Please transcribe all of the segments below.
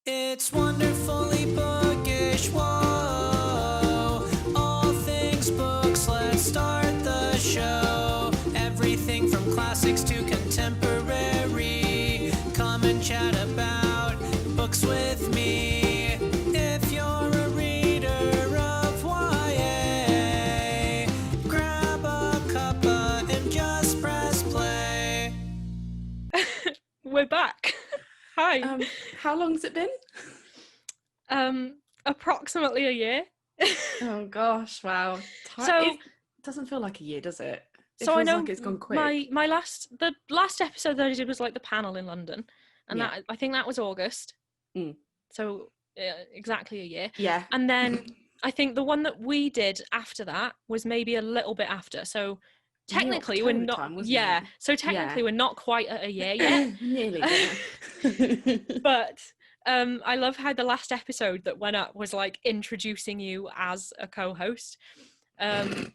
It's wonderfully bookish, whoa. All things books, let's start the show. Everything from classics to contemporary. Come and chat about books with me. If you're a reader of YA, grab a cuppa and just press play. We're back. Hi. How long's it been? Approximately a year. Oh gosh, wow. So- It doesn't feel like a year, does it? It So I feels know like it's gone quick. the last episode that I did was like the panel in London, and Yeah. that I think that was August. Mm. So exactly a year. Yeah. And then I think the one that we did after that was maybe a little bit after. So technically we're October not. time, wasn't Yeah. it? So technically we're not quite at a year yet. Nearly. Yeah. But I love how the last episode that went up was like introducing you as a co-host. And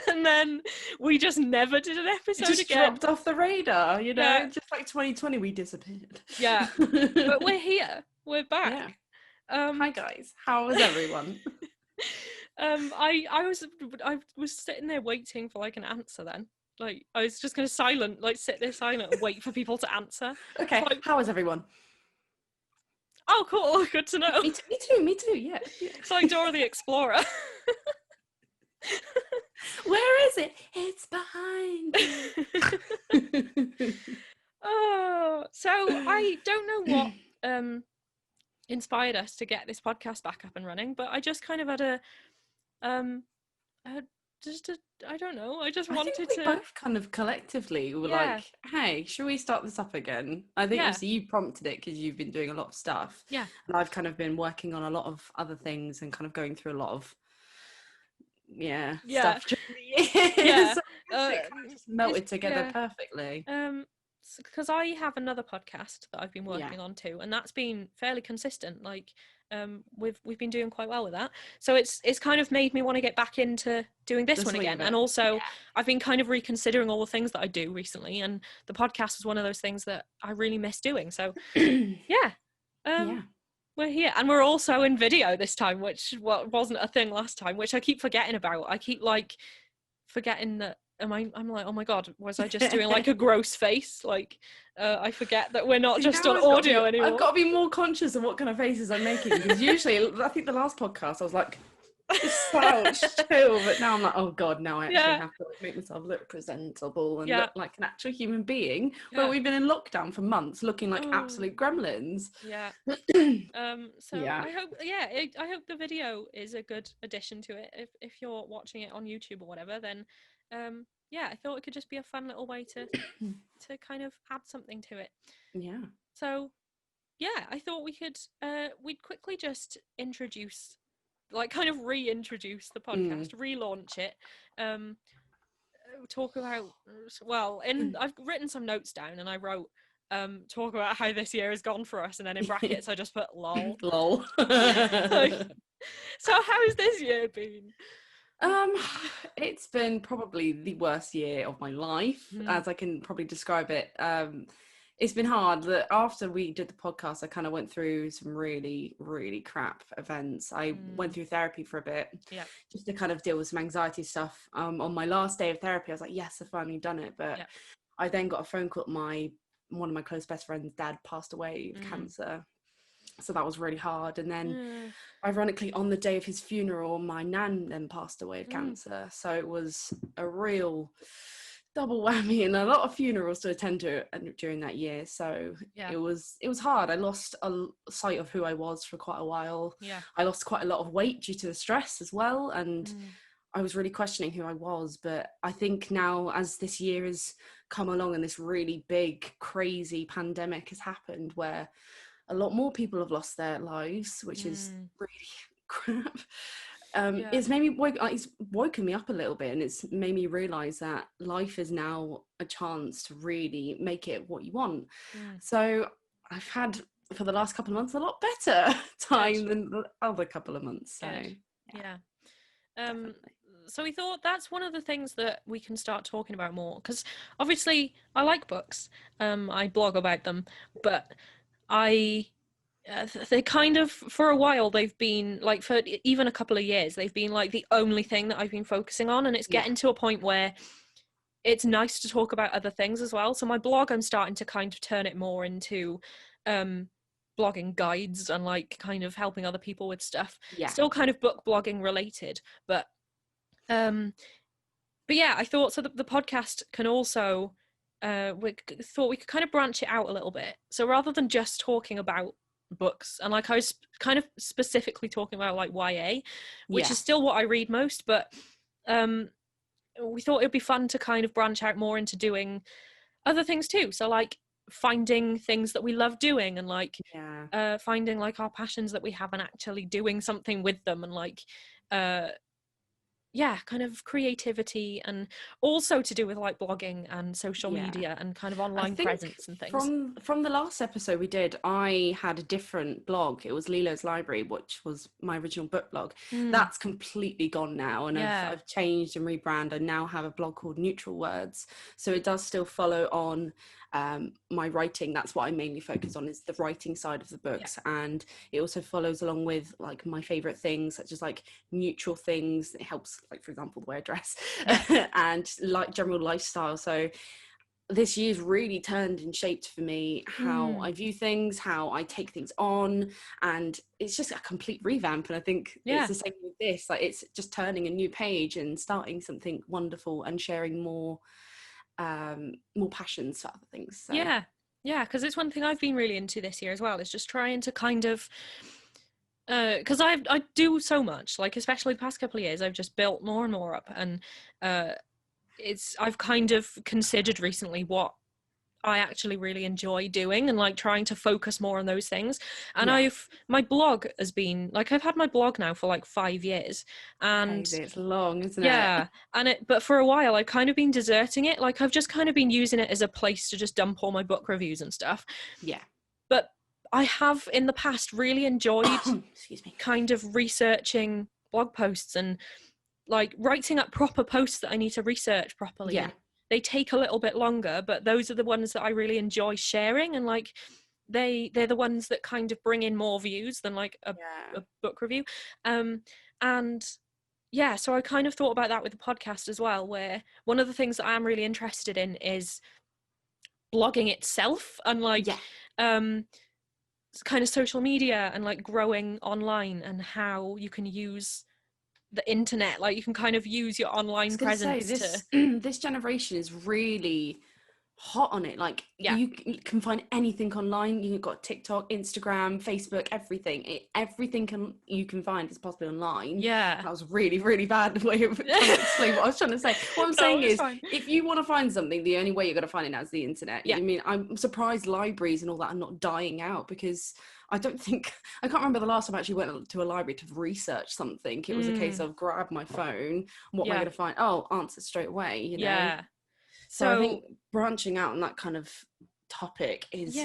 then we just never did an It episode just again. dropped off the radar, you know? Yeah. Just like 2020, we disappeared. Yeah. But we're here. We're back. Yeah. Hi guys, how was everyone? I was sitting there waiting for like an answer then. Like I was just gonna sit there silent and wait for people to answer. Okay, Like- how was everyone? Oh cool, good to know. Me too, yeah. It's like Dora the Explorer. Where is it? It's behind you. Oh, so I don't know what inspired us to get this podcast back up and running, but I just kind of had I don't know. I just I wanted think we to. both kind of collectively were Yeah. like, hey, should we start this up again? I think Yeah. obviously you prompted it because you've been doing a lot of stuff. Yeah. And I've kind of been working on a lot of other things and kind of going through a lot of Yeah. stuff during the year. Yeah. So it kind of just melted together yeah. perfectly. Because I have another podcast that I've been working on too, and that's been fairly consistent. Like, we've been doing quite well with that. So it's kind of made me want to get back into doing this one again. And also, I've been kind of reconsidering all the things that I do recently, and the podcast was one of those things that I really miss doing. So, yeah. We're here, and we're also in video this time, which wasn't a thing last time, which I keep forgetting about. I keep like forgetting that. I'm like, oh my god, was I just doing like a gross face? Like, I forget that we're not just on audio anymore. I've got to be more conscious of what kind of faces I'm making, because usually, I think the last podcast I was like, slouched too, but now I'm like, oh god, now I actually have to make myself look presentable and look like an actual human being. But we've been in lockdown for months, looking like absolute gremlins. Yeah. So I hope, I hope the video is a good addition to it. If you're watching it on YouTube or whatever, then I thought it could just be a fun little way to kind of add something to it. Yeah. So I thought we'd quickly just introduce, like kind of reintroduce the podcast, relaunch it, talk about, I've written some notes down, and I wrote talk about how this year has gone for us, and then in brackets I just put lol. Lol. So how's this year been? It's been probably the worst year of my life, as I can probably describe it. It's been hard. That after we did the podcast, I kind of went through some really, really crap events. I went through therapy for a bit, just to kind of deal with some anxiety stuff. On my last day of therapy, I was like, yes, I've finally done it. But I then got a phone call. One of my close best friends' dad passed away of cancer. So that was really hard. And then ironically, on the day of his funeral, my nan then passed away of cancer. So it was a real double whammy and a lot of funerals to attend to during that year. So it was hard. I lost a sight of who I was for quite a while. I lost quite a lot of weight due to the stress as well. And I was really questioning who I was. But I think now, as this year has come along and this really big, crazy pandemic has happened, where a lot more people have lost their lives, which is really crap. It's made me it's woken me up a little bit, and it's made me realise that life is now a chance to really make it what you want. So I've had, for the last couple of months, a lot better time than the other couple of months. So so we thought that's one of the things that we can start talking about more, because obviously I like books. I blog about them, but I they kind of, for a while, they've been like, for even a couple of years, they've been like the only thing that I've been focusing on, and it's getting to a point where it's nice to talk about other things as well. So my blog, I'm starting to kind of turn it more into blogging guides and like kind of helping other people with stuff. Still kind of book blogging related, but yeah, I thought so that the podcast can also we thought we could kind of branch it out a little bit. So rather than just talking about books, and like I was kind of specifically talking about like YA, which is still what I read most, but we thought it would be fun to kind of branch out more into doing other things too. So like finding things that we love doing, and like finding like our passions that we have and actually doing something with them, and like kind of creativity, and also to do with like blogging and social media and kind of online presence and things. From the last episode we did, I had a different blog. It was Lilo's Library, which was my original book blog. That's completely gone now, and I've changed and rebranded. I now have a blog called Neutral Words, so it does still follow on my writing. That's what I mainly focus on, is the writing side of the books, and it also follows along with like my favorite things, such as like neutral things. It helps, like for example, the way I dress and like general lifestyle. So this year's really turned and shaped for me how I view things, how I take things on, and it's just a complete revamp. And I think it's the same with this, like it's just turning a new page and starting something wonderful and sharing more passions for other things. So. Because it's one thing I've been really into this year as well, is just trying to kind of because I do so much, like especially the past couple of years I've just built more and more up, and I've kind of considered recently what I actually really enjoy doing, and like trying to focus more on those things. And my blog has been like, I've had my blog now for like 5 years, and it's long, isn't it? But for a while I've kind of been deserting it. Like I've just kind of been using it as a place to just dump all my book reviews and stuff. But I have in the past really enjoyed kind of researching blog posts and like writing up proper posts that I need to research properly. They take a little bit longer, but those are the ones that I really enjoy sharing, and like they're the ones that kind of bring in more views than like a book review. So I kind of thought about that with the podcast as well, where one of the things that I'm really interested in is blogging itself, and like kind of social media, and like growing online, and how you can use the internet, like you can kind of use your online presence this generation is really hot on it. Like you can find anything online. You've got TikTok, Instagram, Facebook, everything you can find is possibly online. That was really, really bad way of trying to explain what I was trying to say. What I'm saying is, if you want to find something, the only way you're going to find it now is the internet. I mean, I'm surprised libraries and all that are not dying out, because I can't remember the last time I actually went to a library to research something. It was a case of grab my phone, what am I going to find? Oh, answer straight away, you know? So I think branching out on that kind of topic is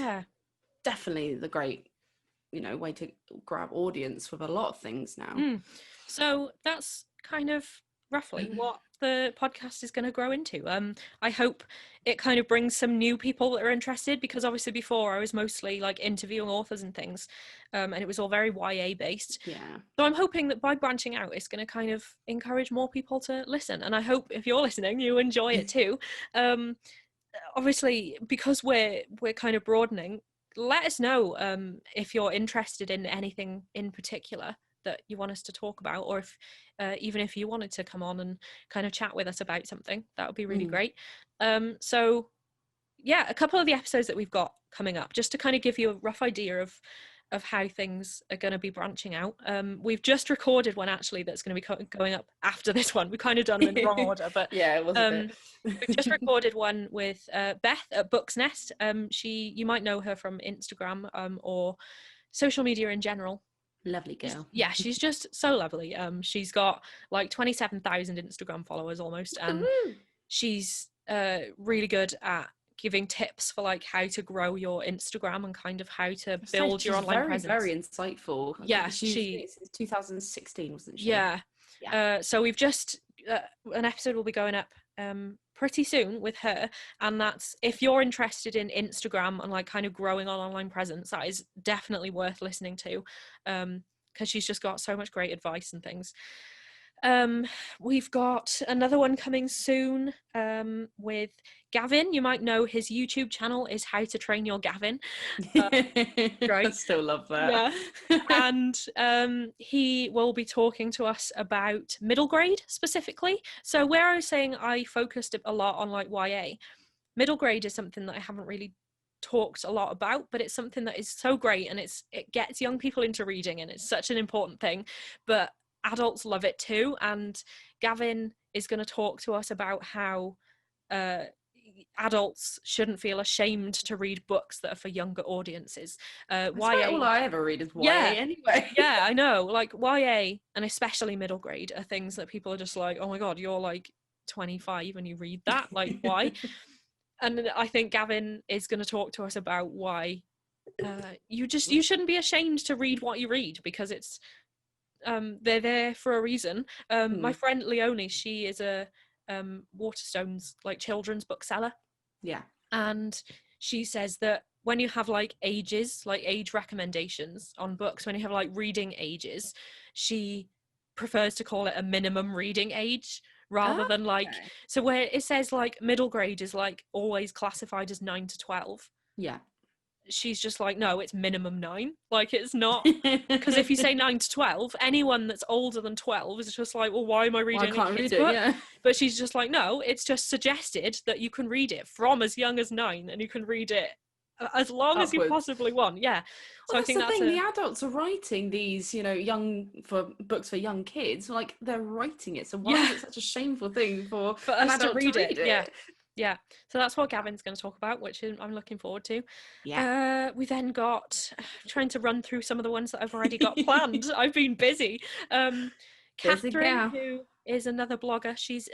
definitely the great, way to grab audience with a lot of things now. So that's kind of roughly what the podcast is going to grow into. I hope it kind of brings some new people that are interested, because obviously before I was mostly like interviewing authors and things, and it was all very YA based. So I'm hoping that by branching out, it's going to kind of encourage more people to listen, and I hope if you're listening you enjoy it too. Obviously, because we're kind of broadening, let us know if you're interested in anything in particular that you want us to talk about, or if even if you wanted to come on and kind of chat with us about something, that would be really great. So a couple of the episodes that we've got coming up, just to kind of give you a rough idea of how things are going to be branching out. We've just recorded one actually that's going to be going up after this one. We've kind of done them in the wrong order, but it was a bit. we've just recorded one with Beth at Books Nest. You might know her from Instagram or social media in general. Lovely girl. She's just so lovely. She's got like 27,000 Instagram followers almost, and she's really good at giving tips for like how to grow your Instagram and kind of how to build your online presence. Very insightful. She's since 2016, wasn't she? So we've just an episode will be going up pretty soon with her, and that's, if you're interested in Instagram and like kind of growing an online presence, that is definitely worth listening to, because she's just got so much great advice and things. We've got another one coming soon with Gavin. You might know his YouTube channel is How to Train Your Gavin. Right. I Right. still love that. Yeah. And he will be talking to us about middle grade specifically. So where I was saying I focused a lot on like YA, middle grade is something that I haven't really talked a lot about, but it's something that is so great, and it gets young people into reading, and it's such an important thing, but adults love it too. And Gavin is going to talk to us about how adults shouldn't feel ashamed to read books that are for younger audiences. YA, all I ever read is YA anyway. Yeah, I know. Like YA and especially middle grade are things that people are just like, oh my god, you're like 25 and you read that, like why? And I think Gavin is going to talk to us about why you shouldn't be ashamed to read what you read, because it's they're there for a reason. My friend Leonie, she is a Waterstones like children's bookseller, and she says that when you have like ages, like age recommendations on books, when you have like reading ages, she prefers to call it a minimum reading age rather than like, so where it says like middle grade is like always classified as 9 to 12, she's just like, no, it's minimum 9. Like, it's not, because if you say 9 to 12, anyone that's older than 12 is just like, well, why am I reading I can't a kid's read it, book? yeah. But she's just like, no, it's just suggested that you can read it from as young as 9, and you can read it as long as you possibly want. Yeah. So well, I think that's the thing. The adults are writing these, books for young kids. Like, they're writing it. So why is it such a shameful thing for an us to adult read it? Yeah. Yeah, so that's what Gavin's going to talk about, which I'm looking forward to. Yeah. We then got, trying to run through some of the ones that I've already got planned. I've been busy. Catherine, who is another blogger, she's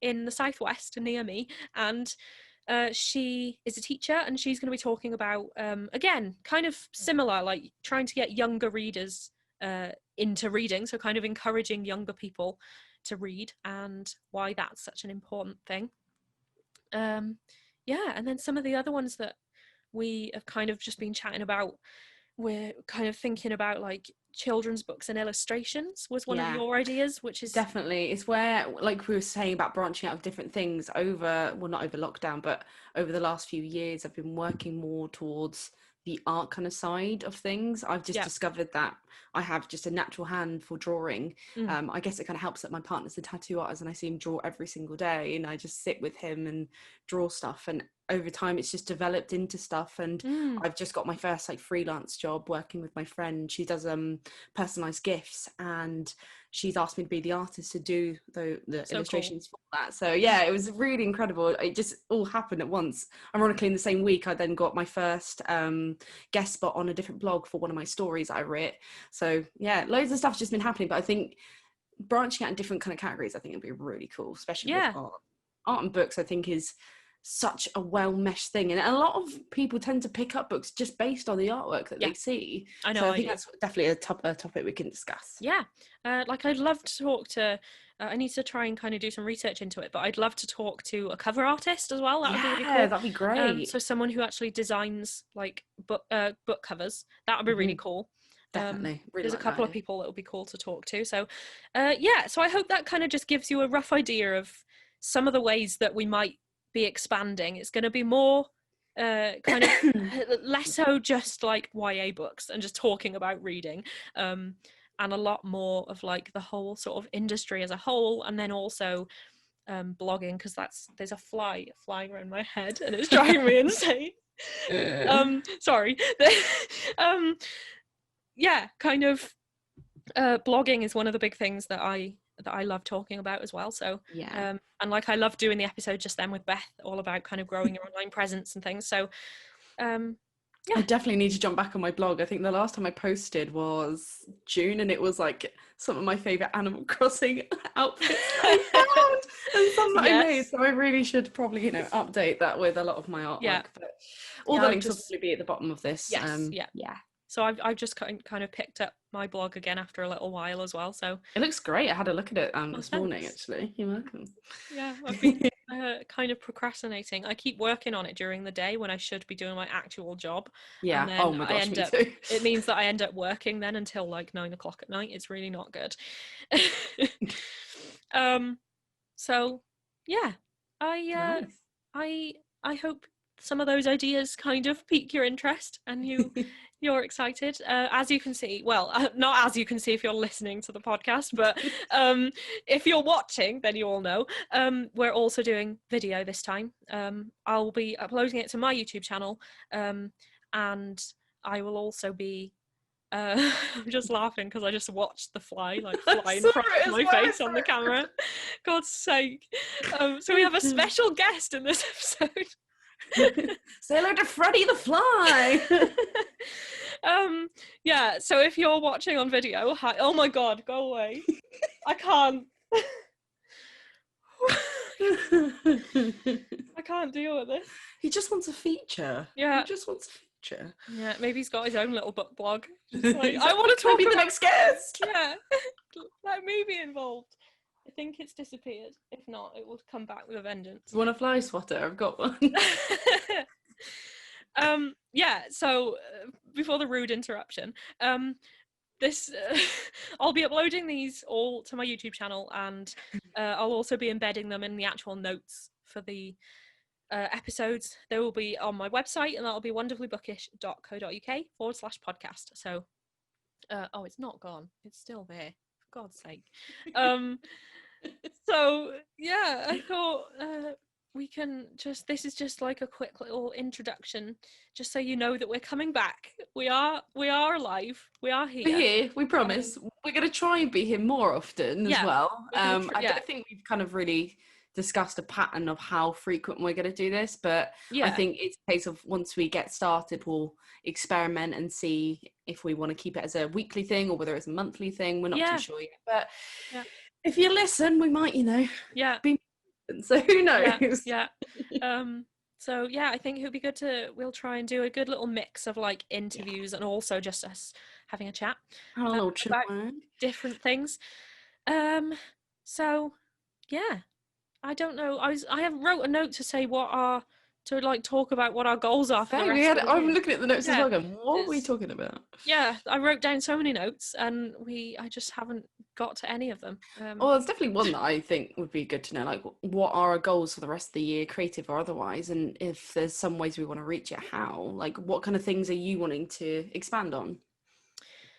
in the Southwest near me, and she is a teacher, and she's going to be talking about, again, kind of similar, like trying to get younger readers into reading, so kind of encouraging younger people to read and why that's such an important thing. And then some of the other ones that we have kind of just been chatting about, we're kind of thinking about like children's books and illustrations was one of your ideas, which is definitely, it's where, like we were saying about branching out of different things not over lockdown, but over the last few years I've been working more towards the art kind of side of things. I've just discovered that I have just a natural hand for drawing. I guess it kind of helps that my partner's a tattoo artist, and I see him draw every single day, and I just sit with him and draw stuff, and over time it's just developed into stuff. And I've just got my first like freelance job working with my friend. She does personalized gifts, and she's asked me to be the artist to do the illustrations for that. So yeah, it was really incredible. It just all happened at once. Ironically, in the same week I then got my first guest spot on a different blog for one of my stories that I wrote. So yeah, loads of stuff's just been happening, but I think branching out in different kind of categories, I think it'd be really cool, especially with art and books. I think is such a well-meshed thing, and a lot of people tend to pick up books just based on the artwork that they see. I know. So I think that's definitely a topic we can discuss. Like I'd love to talk to I need to try and kind of do some research into it, but I'd love to talk to a cover artist as well. That would be really cool. That'd be great. So someone who actually designs like book covers, that would be really cool. Definitely. Really there's a couple of people that would be cool to talk to. So so I hope that kind of just gives you a rough idea of some of the ways that we might be expanding. It's going to be more kind of less so just like YA books and just talking about reading, and a lot more of like the whole sort of industry as a whole, and then also blogging, because there's a fly flying around my head and it's driving me insane. Sorry. Kind of blogging is one of the big things that I love talking about as well. So and like I love doing the episode just then with Beth, all about kind of growing your online presence and things. So I definitely need to jump back on my blog. I think the last time I posted was June, and it was like some of my favorite Animal Crossing outfits I found and some that I made. So I really should probably update that with a lot of my artwork. But all the links will probably be at the bottom of this. So I've just kind of picked up my blog again after a little while as well. So it looks great. I had a look at it this morning, actually. You're welcome. Yeah, kind of procrastinating. I keep working on it during the day when I should be doing my actual job. Yeah. And then Oh my gosh, me too. It means that I end up working then until like 9 o'clock at night. It's really not good. So yeah, Nice. I hope some of those ideas kind of pique your interest and you're excited. As you can see, well, not as you can see if you're listening to the podcast, but if you're watching, then you all know. We're also doing video this time. I'll be uploading it to my YouTube channel, and I will also be I'm just laughing because I just watched the fly like fly in front of my face on the camera. God's sake. So we have a special guest in this episode. Say hello to Freddy the Fly. Yeah, so if you're watching on video, hi. Oh my god, go away. I can't. I can't deal with this. He just wants a feature. Yeah. He just wants a feature. Yeah, maybe he's got his own little book blog. Just like, I want to talk Maybe about the next guest. Yeah. Let me be involved. I think it's disappeared. If not, it will come back with a vengeance. You want a fly swatter? I've got one. Yeah, so before the rude interruption, this I'll be uploading these all to my YouTube channel, and I'll also be embedding them in the actual notes for the episodes. They will be on my website, and that'll be wonderfullybookish.co.uk/podcast. So oh, it's not gone, it's still there, for God's sake. So yeah, I thought we can just, this is just like a quick little introduction, just so you know that we're coming back. We are alive. We are here. We're here, we promise. We're going to try and be here more often as well. I don't think we've kind of really discussed a pattern of how frequent we're going to do this, but I think it's a case of once we get started, we'll experiment and see if we want to keep it as a weekly thing or whether it's a monthly thing. We're not too sure yet, but if you listen, we might, be, so who knows? So yeah, I think it would be good we'll try and do a good little mix of like interviews and also just us having a chat about different things. So yeah, I don't know. I have wrote a note to say talk about what our goals are for the rest of the year. I'm looking at the notes as well going, what are we talking about? Yeah, I wrote down so many notes and I just haven't got to any of them. Well, there's definitely one that I think would be good to know, like what are our goals for the rest of the year, creative or otherwise, and if there's some ways we want to reach it, how? Like what kind of things are you wanting to expand on?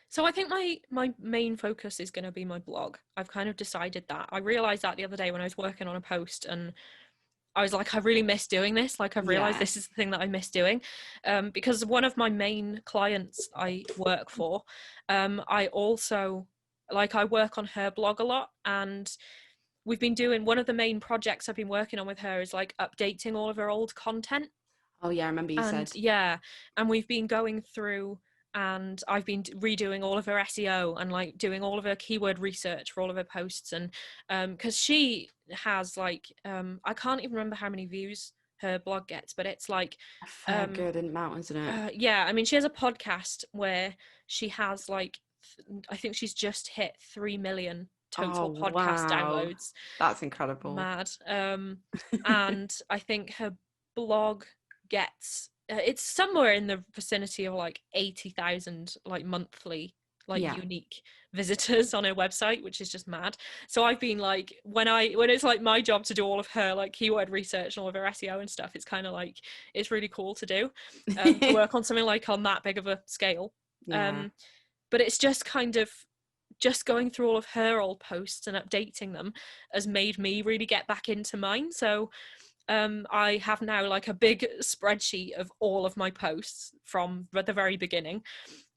So I think my main focus is going to be my blog. I've kind of decided that. I realised that the other day when I was working on a post, and I was like, I really miss doing this. Like, I've realised this is the thing that I miss doing. Because one of my main clients I work for, I also, I work on her blog a lot. And we've been doing, one of the main projects I've been working on with her is like updating all of her old content. Oh yeah, I remember you said. Yeah, and we've been going through, and I've been redoing all of her SEO and like doing all of her keyword research for all of her posts. And because she has I can't even remember how many views her blog gets, but it's like a fair good amount, isn't it? Yeah, I mean, she has a podcast where she has I think she's just hit 3 million total podcast downloads. That's incredible. Mad. And I think her blog gets it's somewhere in the vicinity of 80,000 monthly unique visitors on her website, which is just mad. So I've been when it's my job to do all of her keyword research and all of her SEO and stuff, it's kind of it's really cool to do, to work on something on that big of a scale. But it's just kind of just going through all of her old posts and updating them has made me really get back into mine. So I have now a big spreadsheet of all of my posts from the very beginning,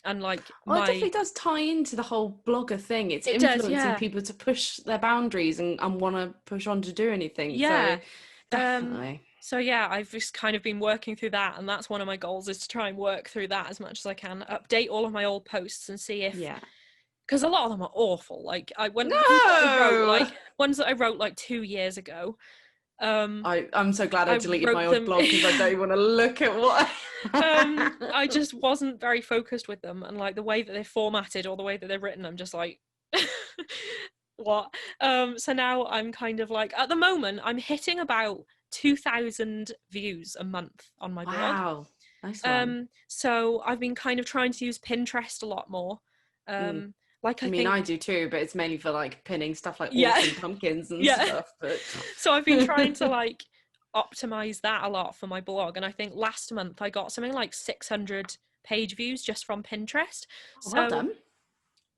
and it definitely does tie into the whole blogger thing. It's influencing people to push their boundaries and want to push on to do anything. So definitely. So yeah, I've just kind of been working through that, and that's one of my goals, is to try and work through that as much as I can, update all of my old posts and see if because a lot of them are awful. Ones that I wrote 2 years ago. I'm so glad I deleted my old blog because I don't want to look at what I just wasn't very focused with them, and the way that they're formatted or the way that they're written, I'm just What? So now I'm kind of like, at the moment, I'm hitting about 2,000 views a month on my blog. Wow. Nice one. So I've been kind of trying to use Pinterest a lot more. Like I think I do too, but it's mainly for like pinning stuff like Yeah. autumn pumpkins and Yeah. stuff. But So I've been trying to like optimize that a lot for my blog, and I think last month I got something like 600 page views just from Pinterest. well done.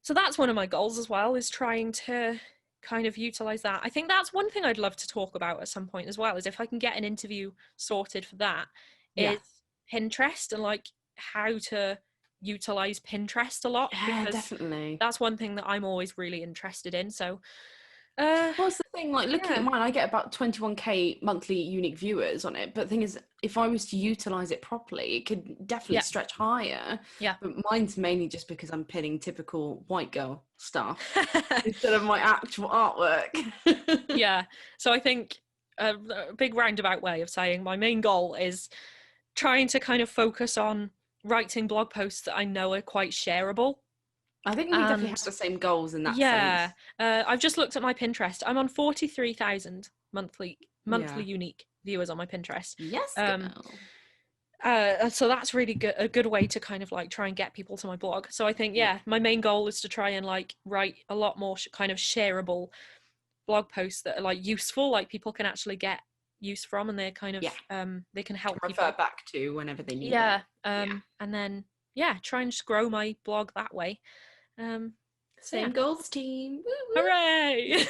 So that's one of my goals as well, is trying to kind of utilize that. I think that's one thing I'd love to talk about at some point as well, is if I can get an interview sorted for that, is Pinterest and like how to utilize Pinterest a lot. Yeah, because definitely. that's one thing that I'm always really interested in. So what's the thing, like looking at mine, I get about 21k monthly unique viewers on it, but the thing is, if I was to utilize it properly, it could definitely stretch higher. But mine's mainly just because I'm pinning typical white girl stuff instead of my actual artwork. So I think a big roundabout way of saying my main goal is trying to kind of focus on writing blog posts that I know are quite shareable. I think we definitely have the same goals in that sense. I've just looked at my Pinterest. I'm on 43,000 monthly unique viewers on my Pinterest. Yes. So that's really a good way to kind of like try and get people to my blog. So I think my main goal is to try and like write a lot more kind of shareable blog posts that are like useful, like people can actually get use from, and they're kind of they can help refer people back to whenever they need it. And then try and just grow my blog that way. Same goals, team. Hooray!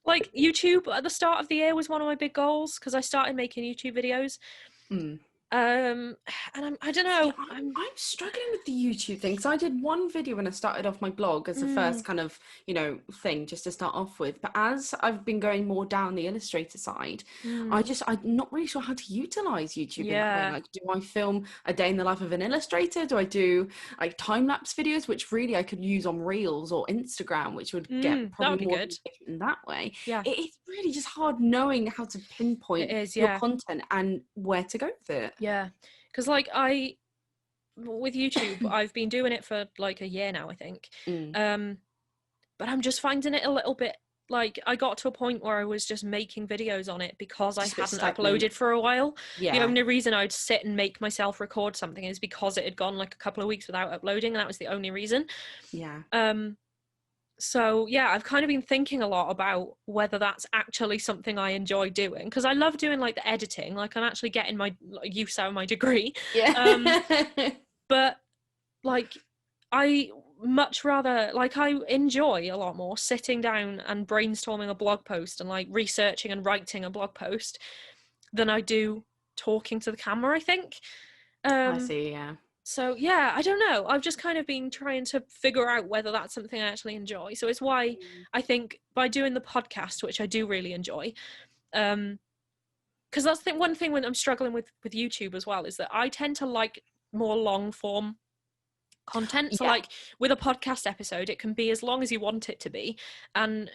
Like YouTube at the start of the year was one of my big goals, because I started making YouTube videos. And I don't know. I'm struggling with the YouTube thing. So I did one video when I started off my blog as the first kind of, thing just to start off with. But as I've been going more down the illustrator side, I'm not really sure how to utilize YouTube in that way. Like, do I film a day in the life of an illustrator? Do I do like time-lapse videos, which really I could use on Reels or Instagram, which would get probably more engagement in that way. It's really just hard knowing how to pinpoint your content and where to go with it. Because like with YouTube, I've been doing it for like a year now, I think. But I'm just finding it a little bit like, I got to a point where I was just making videos on it because I hadn't uploaded for a while. The only reason I'd sit and make myself record something is because it had gone like a couple of weeks without uploading, and that was the only reason. So I've kind of been thinking a lot about whether that's actually something I enjoy doing, because I love doing like the editing, like I'm actually getting my use out of my degree. But like I much rather, like, I enjoy a lot more sitting down and brainstorming a blog post and like researching and writing a blog post than I do talking to the camera, I think. I see. So I don't know. I've just kind of been trying to figure out whether that's something I actually enjoy. So it's why I think by doing the podcast, which I do really enjoy, because that's one thing when I'm struggling with YouTube as well, is that I tend to like more long form content. So like with a podcast episode, it can be as long as you want it to be, and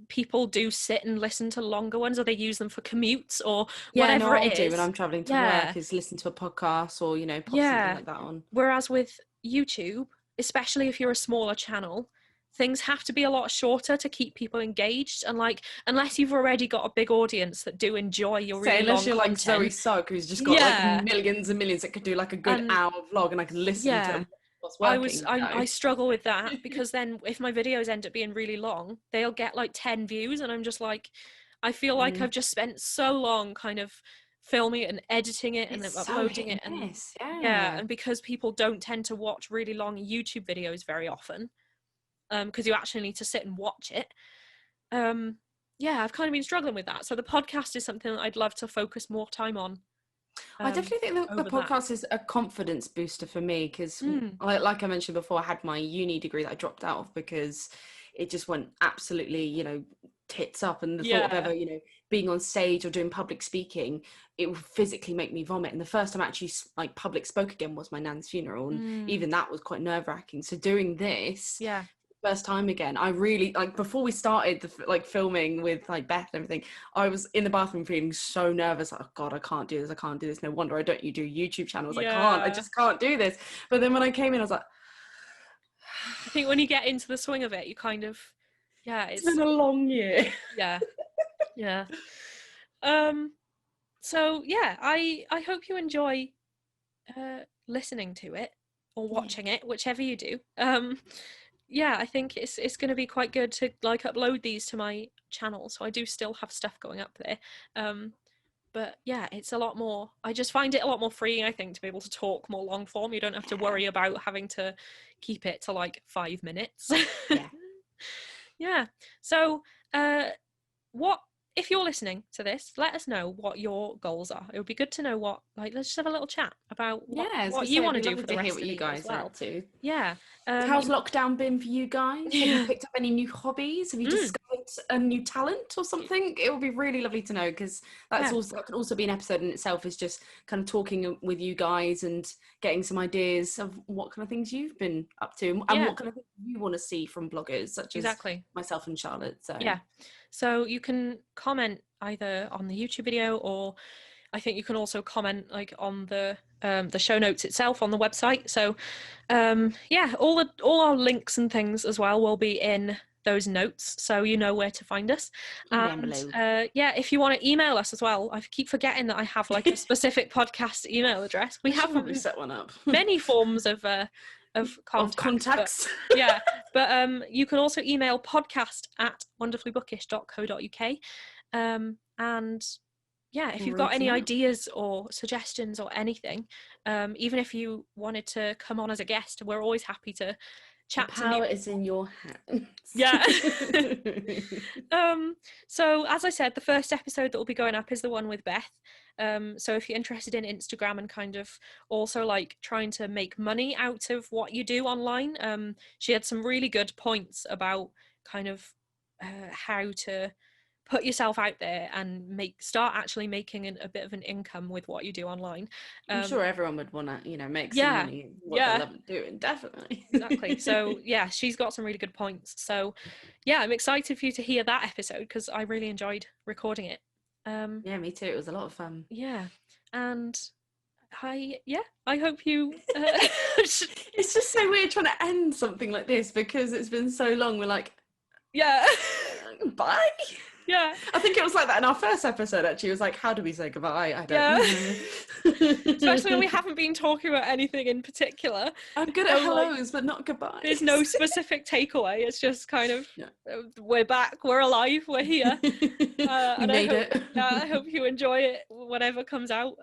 people do sit and listen to longer ones, or they use them for commutes or whatever it is. I do when I'm traveling to work, is listen to a podcast or pop something like that on. Whereas with YouTube, especially if you're a smaller channel, things have to be a lot shorter to keep people engaged, and like unless you've already got a big audience that do enjoy your really long content. Like Zoe Sugg, who's just got like millions and millions that could do like a good hour vlog, and I can listen to them. I struggle with that, because then if my videos end up being really long, they'll get like 10 views, and I'm just like, I feel like I've just spent so long kind of filming it and editing it and uploading it, and and because people don't tend to watch really long YouTube videos very often, because you actually need to sit and watch it. I've kind of been struggling with that. So the podcast is something that I'd love to focus more time on. I definitely think the podcast is a confidence booster for me, because like I mentioned before, I had my uni degree that I dropped out of because it just went absolutely, tits up, and the thought of ever, being on stage or doing public speaking, it would physically make me vomit. And the first time I actually like public spoke again was my nan's funeral, and even that was quite nerve-wracking. So doing this first time again, I really, like, before we started the filming with like Beth and everything, I was in the bathroom feeling so nervous, like, oh god, I can't do this, no wonder I don't do YouTube channels. I just can't do this. But then when I came in, I was like, I think when you get into the swing of it, you kind of Yeah, It's been a long year. Yeah. So yeah, I hope you enjoy listening to it or watching it, whichever you do. Yeah, I think it's going to be quite good to like upload these to my channel, so I do still have stuff going up there. But yeah, it's a lot more, I just find it a lot more freeing, I think, to be able to talk more long form. You don't have to worry about having to keep it to like 5 minutes. Yeah. So what, if you're listening to this, let us know what your goals are. It would be good to know what, like, let's just have a little chat about what you want to do for the rest of the year as well. Yeah. How's lockdown been for you guys? Have you picked up any new hobbies? Have you discovered a new talent or something? It would be really lovely to know, because that can also be an episode in itself, is just kind of talking with you guys and getting some ideas of what kind of things you've been up to and what kind of things you want to see from bloggers such as myself and Charlotte. So yeah. So you can comment either on the YouTube video, or I think you can also comment like on the show notes itself on the website. So all our links and things as well will be in those notes, so you know where to find us. And if you want to email us as well, I keep forgetting that I have like a specific podcast email address. We have probably set one up. Many forms of contacts. But you can also email podcast@wonderfullybookish.co.uk. And yeah, if you've got any ideas or suggestions or anything, even if you wanted to come on as a guest, we're always happy to chat. The power is in your hands. Yeah. So as I said, the first episode that will be going up is the one with Beth. So if you're interested in Instagram and kind of also like trying to make money out of what you do online, she had some really good points about kind of how to put yourself out there and start actually making a bit of an income with what you do online. I'm sure everyone would want to, make some money. What they love doing, definitely. Exactly. So yeah, she's got some really good points. So yeah, I'm excited for you to hear that episode, because I really enjoyed recording it. Yeah, me too. It was a lot of fun. Yeah, and I hope you. It's just so weird trying to end something like this, because it's been so long. We're like, bye. Yeah, I think it was like that in our first episode. Actually, it was like, how do we say goodbye? I don't know. Especially when we haven't been talking about anything in particular. I'm good at hellos, but not goodbyes. There's no specific takeaway. It's just kind of we're back, we're alive, we're here. And made it. I hope you enjoy it, whatever comes out.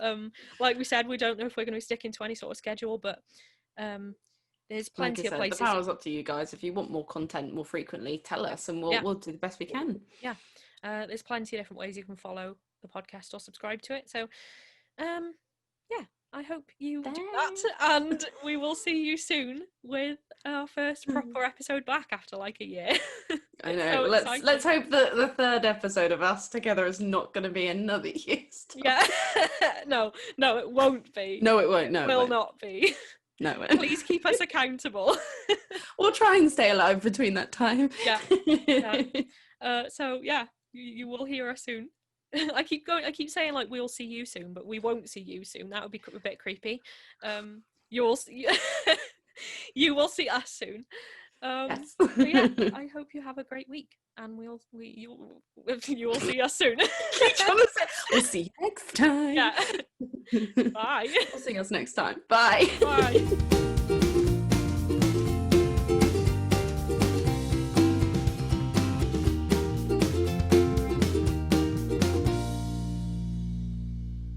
Like we said, we don't know if we're going to be sticking to any sort of schedule, but there's plenty of places. The power's up to you guys. If you want more content more frequently, tell us, and we'll do the best we can. Yeah. There's plenty of different ways you can follow the podcast or subscribe to it. So, I hope you do that, and we will see you soon with our first proper episode back after like a year. I know. So let's hope that the third episode of us together is not going to be another year's time. Yeah. No, it won't be. No, it won't. No, it will not be. No, please keep us accountable. We'll try and stay alive between that time. Yeah. So yeah, you will hear us soon. I keep saying like we'll see you soon, but we won't see you soon. That would be a bit creepy. You will see us soon. Yes. But yeah, I hope you have a great week, and you will see us soon. We'll see you next time. Yeah. Bye. We'll see us next time. Bye. Bye.